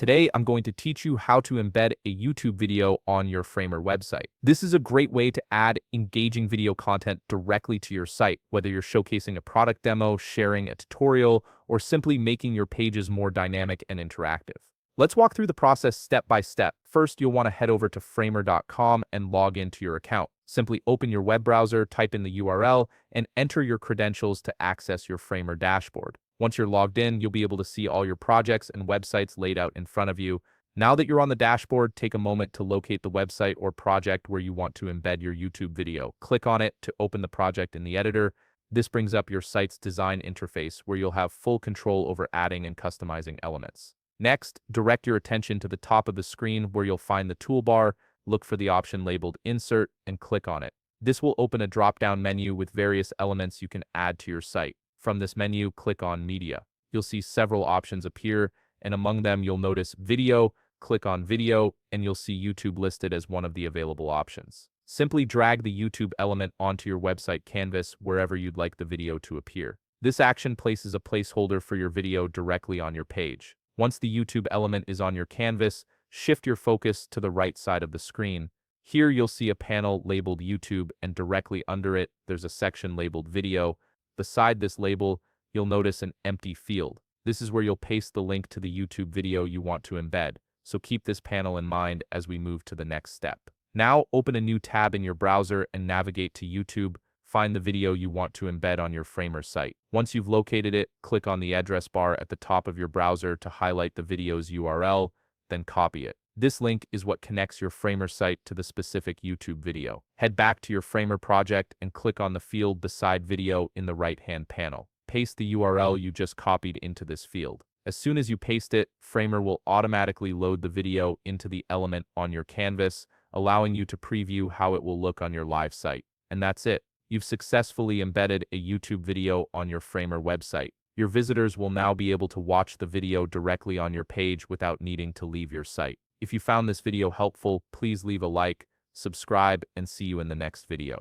Today, I'm going to teach you how to embed a YouTube video on your Framer website. This is a great way to add engaging video content directly to your site, whether you're showcasing a product demo, sharing a tutorial, or simply making your pages more dynamic and interactive. Let's walk through the process step by step. First, you'll want to head over to framer.com and log into your account. Simply open your web browser, type in the URL, and enter your credentials to access your Framer dashboard. Once you're logged in, you'll be able to see all your projects and websites laid out in front of you. Now that you're on the dashboard, take a moment to locate the website or project where you want to embed your YouTube video. Click on it to open the project in the editor. This brings up your site's design interface where you'll have full control over adding and customizing elements. Next, direct your attention to the top of the screen where you'll find the toolbar. Look for the option labeled Insert and click on it. This will open a drop-down menu with various elements you can add to your site. From this menu, click on Media. You'll see several options appear, and among them you'll notice Video. Click on Video, and you'll see YouTube listed as one of the available options. Simply drag the YouTube element onto your website canvas wherever you'd like the video to appear. This action places a placeholder for your video directly on your page. Once the YouTube element is on your canvas, shift your focus to the right side of the screen. Here you'll see a panel labeled YouTube, and directly under it, there's a section labeled Video. Beside this label, you'll notice an empty field. This is where you'll paste the link to the YouTube video you want to embed, so keep this panel in mind as we move to the next step. Now, open a new tab in your browser and navigate to YouTube. Find the video you want to embed on your Framer site. Once you've located it, click on the address bar at the top of your browser to highlight the video's URL, then copy it. This link is what connects your Framer site to the specific YouTube video. Head back to your Framer project and click on the field beside Video in the right-hand panel. Paste the URL you just copied into this field. As soon as you paste it, Framer will automatically load the video into the element on your canvas, allowing you to preview how it will look on your live site. And that's it. You've successfully embedded a YouTube video on your Framer website. Your visitors will now be able to watch the video directly on your page without needing to leave your site. If you found this video helpful, please leave a like, subscribe, and see you in the next video.